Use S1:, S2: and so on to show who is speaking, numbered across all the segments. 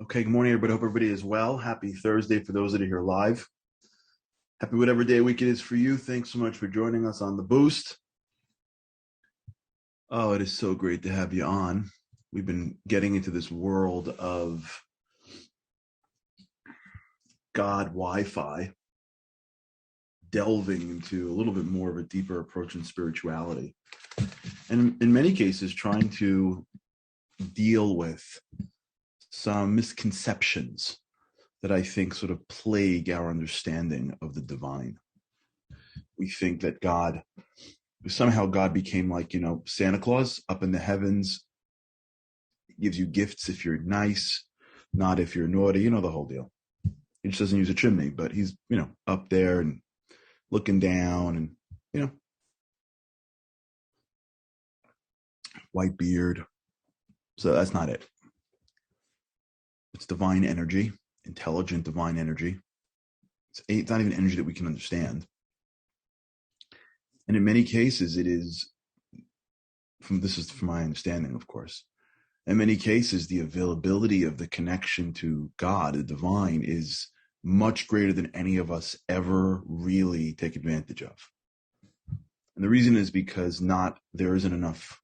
S1: Okay, good morning, everybody. Hope everybody is well. Happy Thursday for those that are here live. Happy whatever day week it is for you. Thanks so much for joining us on the Boost. Oh, it is so great to have you on. We've been getting into this world of God Wi-Fi, delving into a little bit more of a deeper approach in spirituality. And in many cases, trying to deal with some misconceptions that I think sort of plague our understanding of the divine. We think that God became like, Santa Claus up in the heavens, gives you gifts if you're nice, not if you're naughty, the whole deal. He just doesn't use a chimney, but he's, up there and looking down and, you know, white beard. So that's not it. It's divine energy, intelligent divine energy. It's not even energy that we can understand. And in many cases, this is from my understanding, of course, in many cases, the availability of the connection to God, the divine, is much greater than any of us ever really take advantage of. And the reason is because there isn't enough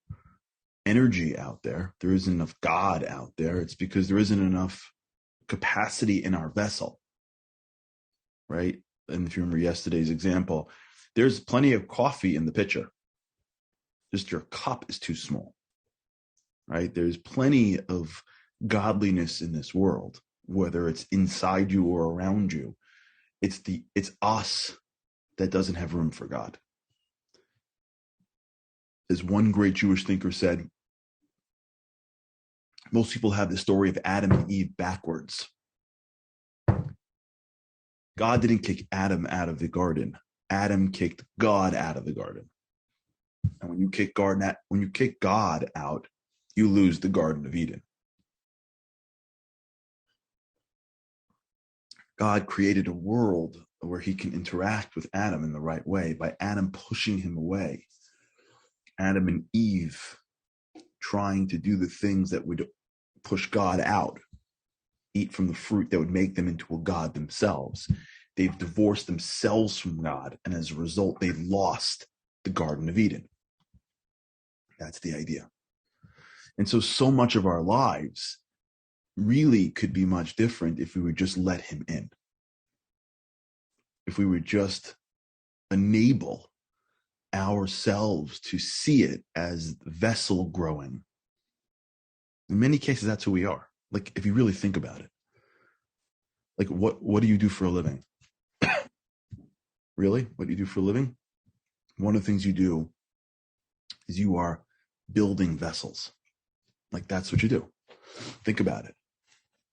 S1: energy out there. There isn't enough God out there. It's because there isn't enough capacity in our vessel, right? And if you remember yesterday's example, there's plenty of coffee in the pitcher. Just your cup is too small, right? There's plenty of godliness in this world, whether it's inside you or around you. It's us that doesn't have room for God. As one great Jewish thinker said, most people have the story of Adam and Eve backwards. God didn't kick Adam out of the garden. Adam kicked God out of the garden. And when you kick God out, you lose the Garden of Eden. God created a world where he can interact with Adam in the right way by Adam pushing him away. Adam and Eve trying to do the things that would push God out, eat from the fruit that would make them into a God themselves. They've divorced themselves from God, and as a result, they've lost the Garden of Eden. That's the idea. And so much of our lives really could be much different if we would just let him in. If we would just enable ourselves to see it as vessel growing. In many cases, that's who we are. Like, if you really think about it, like what do you do for a living? Really? What do you do for a living? One of the things you do is you are building vessels. Like, that's what you do. Think about it.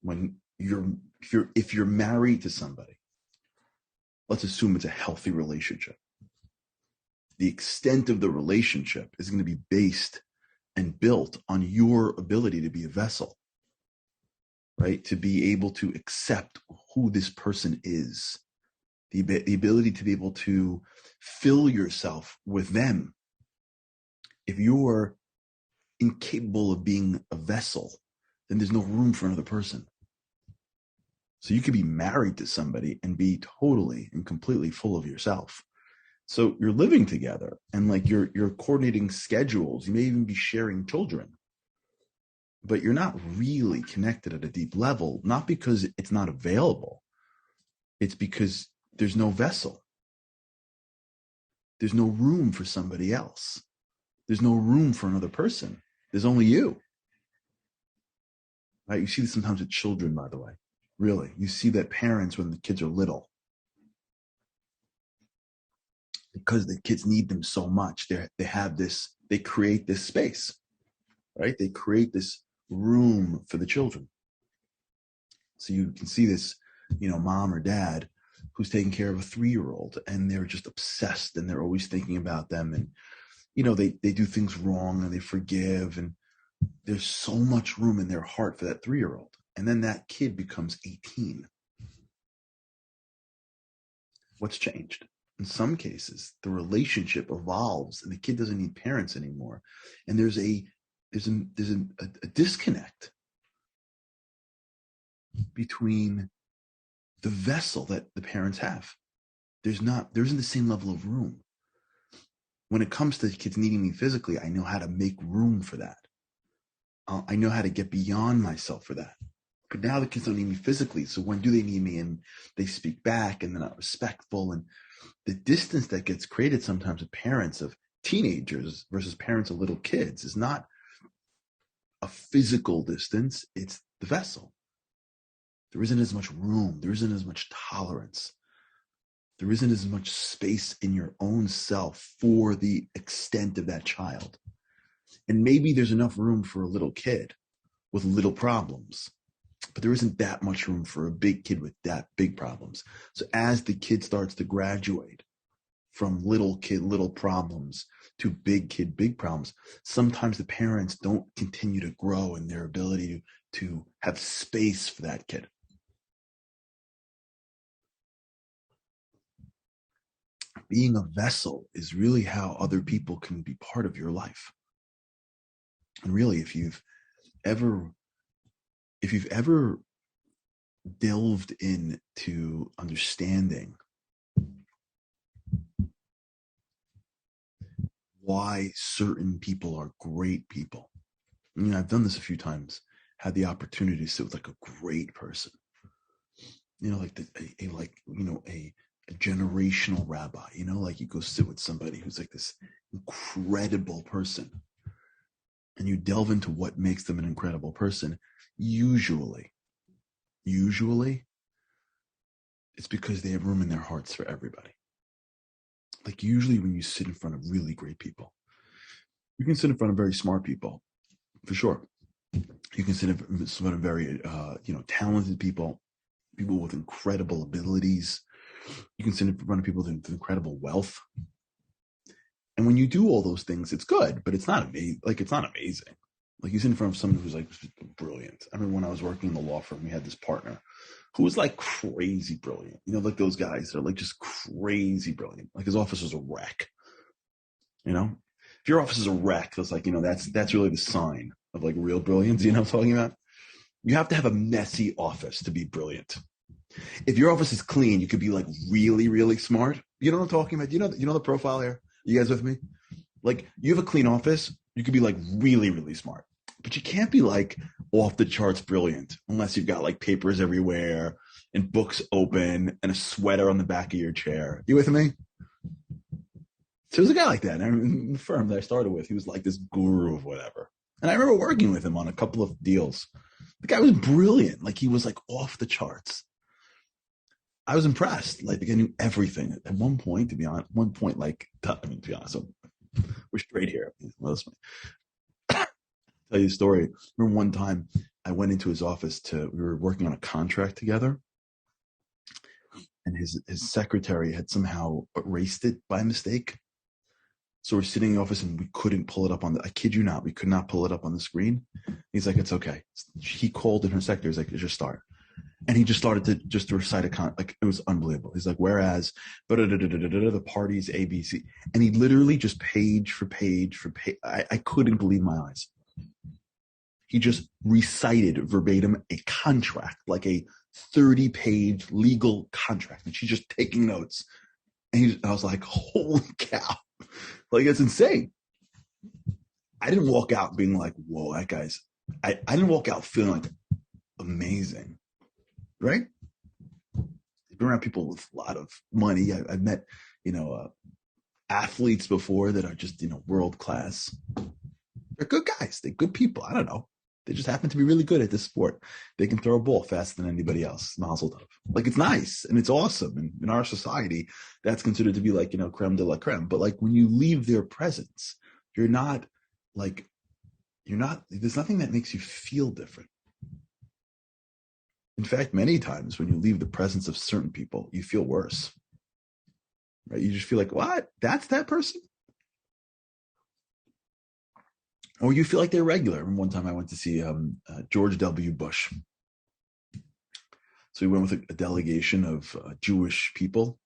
S1: When if you're married to somebody, let's assume it's a healthy relationship. The extent of the relationship is going to be based and built on your ability to be a vessel, right? To be able to accept who this person is, the ability to be able to fill yourself with them. If you're incapable of being a vessel, then there's no room for another person. So you could be married to somebody and be totally and completely full of yourself. So you're living together and like you're coordinating schedules. You may even be sharing children, but you're not really connected at a deep level, not because it's not available. It's because there's no vessel. There's no room for somebody else. There's no room for another person. There's only you. Right? You see this sometimes with children, by the way. Really, you see that parents, when the kids are little, because the kids need them so much, they create this space, right? They create this room for the children. So you can see this, mom or dad who's taking care of a 3-year-old, and they're just obsessed, and they're always thinking about them, and they do things wrong, and they forgive, and there's so much room in their heart for that 3-year-old. And then that kid becomes 18. What's changed? In some cases, the relationship evolves and the kid doesn't need parents anymore. And there's a disconnect. between the vessel that the parents have. There isn't the same level of room. When it comes to kids needing me physically, I know how to make room for that. I know how to get beyond myself for that. But now the kids don't need me physically. So when do they need me? And they speak back and they're not respectful. And the distance that gets created sometimes with parents of teenagers versus parents of little kids is not a physical distance. It's the vessel. There isn't as much room. There isn't as much tolerance. There isn't as much space in your own self for the extent of that child. And maybe there's enough room for a little kid with little problems, but there isn't that much room for a big kid with that big problems. So as the kid starts to graduate from little kid, little problems to big kid, big problems, sometimes the parents don't continue to grow in their ability to have space for that kid. Being a vessel is really how other people can be part of your life. And really, if you've ever delved into understanding why certain people are great people, I mean, I've done this a few times, had the opportunity to sit with like a great person, like a generational rabbi, like you go sit with somebody who's like this incredible person, and you delve into what makes them an incredible person. Usually it's because they have room in their hearts for everybody. Like usually when you sit in front of really great people, you can sit in front of very smart people, for sure. You can sit in front of very, talented people with incredible abilities. You can sit in front of people with incredible wealth. And when you do all those things, it's good, but it's not amazing. It's not amazing. Like you sit in front of someone who's like brilliant. I remember when I was working in the law firm, we had this partner who was like crazy brilliant. Like those guys that are like just crazy brilliant. Like his office was a wreck. If your office is a wreck, that's like, that's really the sign of like real brilliance. You know what I'm talking about? You have to have a messy office to be brilliant. If your office is clean, you could be like really, really smart. You know what I'm talking about? You know the profile here? You guys with me? Like you have a clean office, you could be like really, really smart, but you can't be like off the charts brilliant unless you've got like papers everywhere and books open and a sweater on the back of your chair. You with me? So there's a guy like that. And in the firm that I started with, he was like this guru of whatever. And I remember working with him on a couple of deals. The guy was brilliant. Like he was like off the charts. I was impressed. Like I knew everything at one point, to be honest. To be honest, so we're straight here. Well, tell you a story. I remember one time I went into his office we were working on a contract together, and his secretary had somehow erased it by mistake. So we're sitting in the office and we couldn't pull it up I kid you not, we could not pull it up on the screen. He's like, it's okay. He called in her secretary. He's like, just start. And he just started to recite it was unbelievable. He's like, whereas, the parties ABC. And he literally just page for page for page. I couldn't believe my eyes. He just recited verbatim a contract, like a 30-page legal contract. And she's just taking notes. And I was like, holy cow. Like, it's insane. I didn't walk out being like, whoa, that guy's, I didn't walk out feeling like amazing. Right? I've been around people with a lot of money. I've met, athletes before that are just, world class. They're good guys. They're good people. I don't know. They just happen to be really good at this sport. They can throw a ball faster than anybody else. Mazel tov. Like it's nice and it's awesome. And in our society, that's considered to be like, creme de la creme. But like when you leave their presence, there's nothing that makes you feel different. In fact, many times when you leave the presence of certain people, you feel worse. Right? You just feel like, what? That's that person? Or you feel like they're regular. I remember one time I went to see George W. Bush. So we went with a delegation of Jewish people.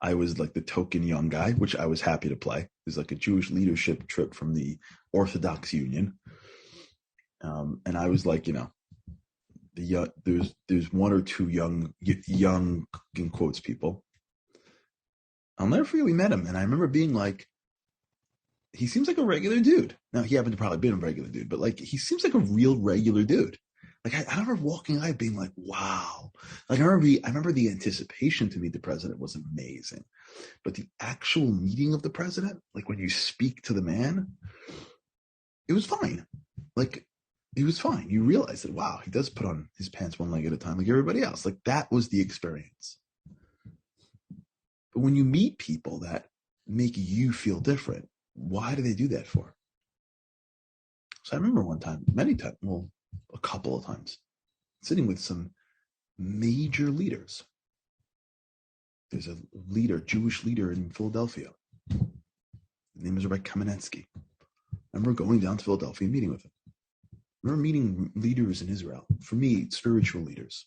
S1: I was like the token young guy, which I was happy to play. It was like a Jewish leadership trip from the Orthodox Union. And I was like, there's one or two young in quotes people. I'll never forget we met him, and I remember being like, he seems like a regular dude. Now he happened to probably been a regular dude, but like he seems like a real regular dude. Like I remember walking out being like, wow. Like I remember the anticipation to meet the president was amazing, but the actual meeting of the president, like when you speak to the man, it was fine. Like he was fine. You realize that, wow, he does put on his pants one leg at a time like everybody else. Like that was the experience. But when you meet people that make you feel different, why do they do that for? So I remember one time, a couple of times, sitting with some major leaders. There's a leader, Jewish leader in Philadelphia. His name is Rabbi Kamenetsky. I remember going down to Philadelphia and meeting with him. I remember meeting leaders in Israel. For me, spiritual leaders.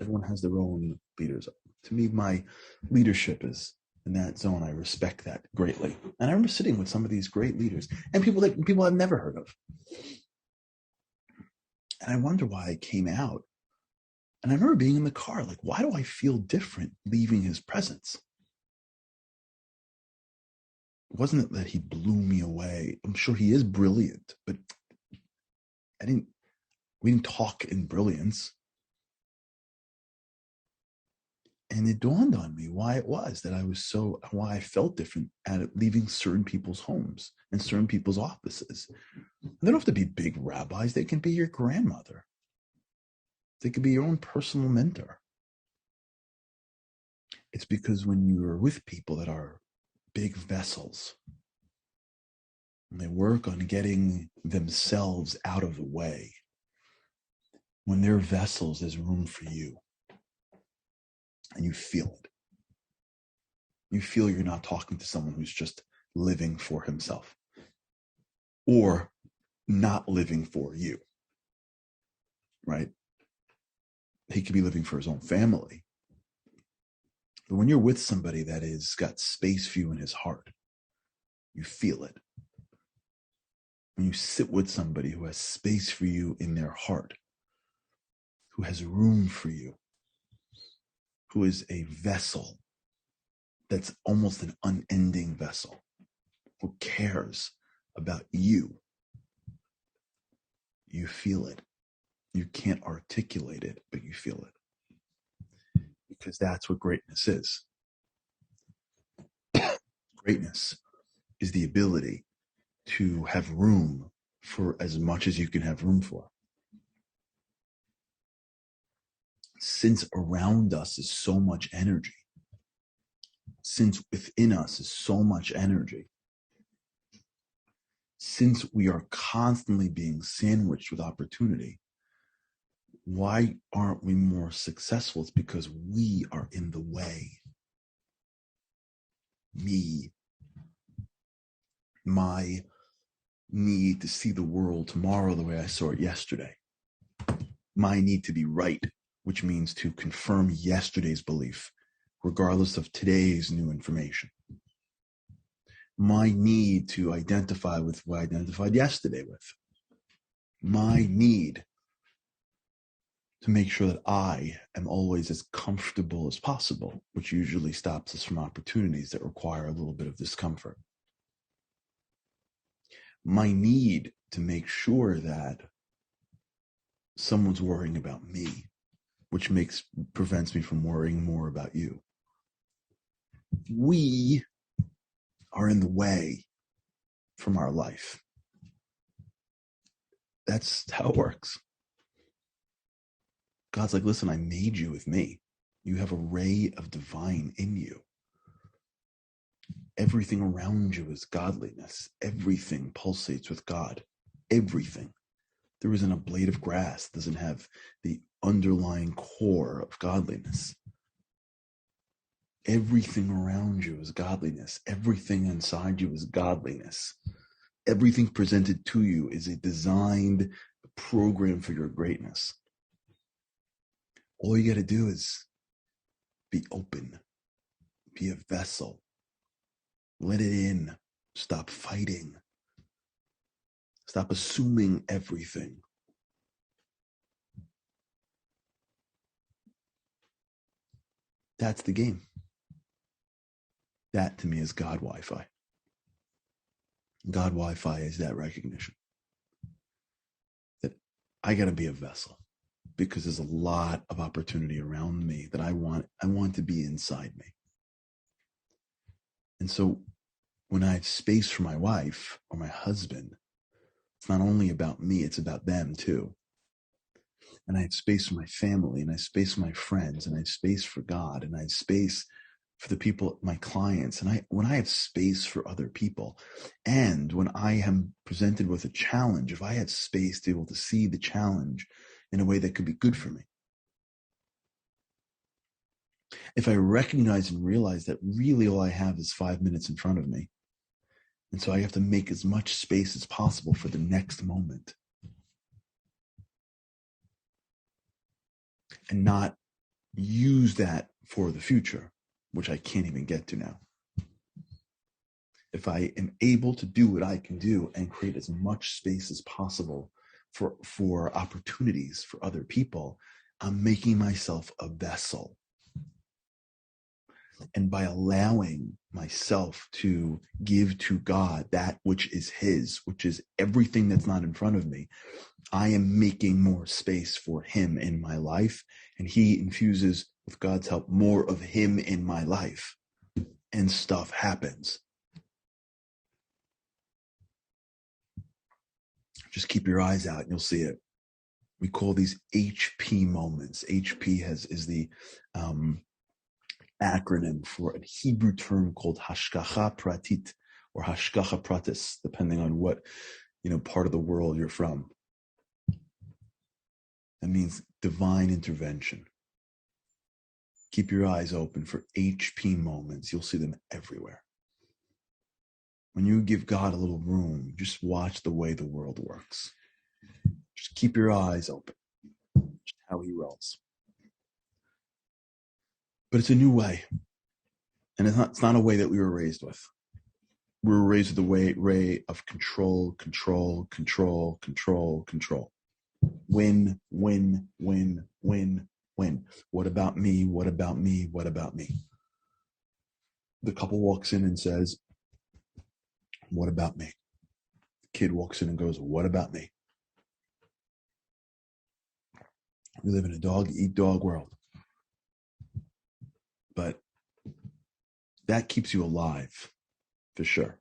S1: Everyone has their own leaders. To me, my leadership is in that zone. I respect that greatly. And I remember sitting with some of these great leaders and people I've never heard of. And I wonder why I came out. And I remember being in the car, like, why do I feel different leaving his presence? It wasn't that he blew me away. I'm sure he is brilliant, but we didn't talk in brilliance. And it dawned on me why it was that why I felt different at leaving certain people's homes and certain people's offices. And they don't have to be big rabbis. They can be your grandmother. They could be your own personal mentor. It's because when you're with people that are big vessels, and they work on getting themselves out of the way, when they're vessels, there's room for you. And you feel it. You feel you're not talking to someone who's just living for himself or not living for you, right? He could be living for his own family. But when you're with somebody that has got space for you in his heart, you feel it. When you sit with somebody who has space for you in their heart, who has room for you, who is a vessel that's almost an unending vessel, who cares about you, you feel it. You can't articulate it, but you feel it. Because that's what greatness is. Greatness is the ability to have room for as much as you can have room for. Since around us is so much energy, since within us is so much energy, since we are constantly being sandwiched with opportunity, why aren't we more successful? It's because we are in the way. Me, my need to see the world tomorrow the way I saw it yesterday. My need to be right, which means to confirm yesterday's belief, regardless of today's new information. My need to identify with what I identified yesterday with. My need to make sure that I am always as comfortable as possible, which usually stops us from opportunities that require a little bit of discomfort. My need to make sure that someone's worrying about me, which prevents me from worrying more about you. We are in the way from our life. That's how it works. God's like, listen, I made you with me. You have a ray of divine in you. Everything around you is godliness. Everything pulsates with God. Everything. There isn't a blade of grass that doesn't have the underlying core of godliness. Everything around you is godliness. Everything inside you is godliness. Everything presented to you is a designed program for your greatness. All you got to do is be open, be a vessel, let it in, stop fighting, stop assuming everything. That's the game. That to me is God Wi-Fi. God Wi-Fi is that recognition that I got to be a vessel, because there's a lot of opportunity around me that I want to be inside me. And so when I have space for my wife or my husband, it's not only about me, it's about them too. And I have space for my family, and I have space for my friends, and I have space for God, and I have space for the people, my clients. And when I have space for other people, and when I am presented with a challenge, if I have space to be able to see the challenge in a way that could be good for me, if I recognize and realize that really all I have is 5 minutes in front of me, and so I have to make as much space as possible for the next moment, and not use that for the future, which I can't even get to now. If I am able to do what I can do and create as much space as possible for opportunities for other people, I'm making myself a vessel. And by allowing myself to give to God that which is His, which is everything that's not in front of me, I am making more space for Him in my life, and He infuses, with God's help, more of Him in my life, and stuff happens. Just keep your eyes out and you'll see it. We call these HP moments. HP is the acronym for a Hebrew term called Hashgacha Pratit, or Hashgacha Pratis, depending on what part of the world you're from. That means divine intervention. Keep your eyes open for HP moments. You'll see them everywhere. When you give God a little room, just watch the way the world works. Just keep your eyes open. Just how He rolls. But it's a new way. And it's not a way that we were raised with. We were raised with the way of control. Win. What about me? What about me? What about me? The couple walks in and says, what about me? The kid walks in and goes, what about me? We live in a dog-eat-dog world. But that keeps you alive, for sure.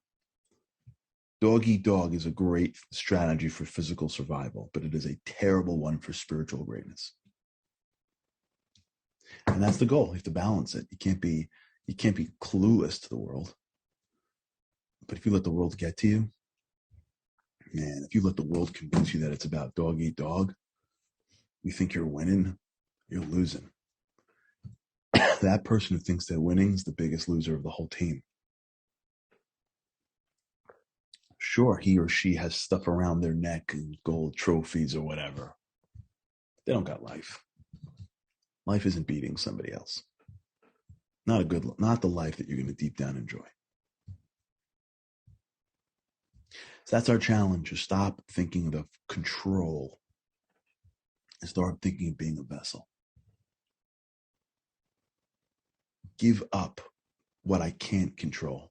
S1: Dog-eat-dog is a great strategy for physical survival, but it is a terrible one for spiritual greatness. And that's the goal. You have to balance it. You can't be clueless to the world. But if you let the world get to you, man, if you let the world convince you that it's about dog eat dog, you think you're winning, you're losing. That person who thinks they're winning is the biggest loser of the whole team. Sure, he or she has stuff around their neck and gold trophies or whatever. They don't got life. Life isn't beating somebody else. Not the life that you're going to deep down enjoy. So that's our challenge, to stop thinking of control and start thinking of being a vessel. Give up what I can't control.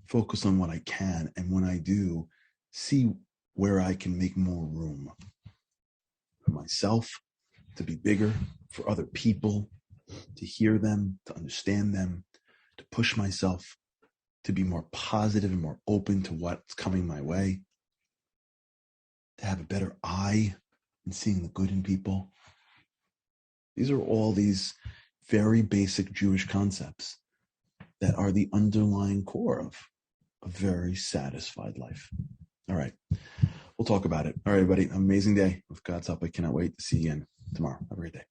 S1: Focus on what I can, and when I do, see where I can make more room for myself, to be bigger, for other people, to hear them, to understand them, to push myself, to be more positive and more open to what's coming my way, to have a better eye in seeing the good in people. These are all these very basic Jewish concepts that are the underlying core of a very satisfied life. All right. We'll talk about it. All right, everybody. Amazing day. With God's help, I cannot wait to see you again tomorrow. Have a great day.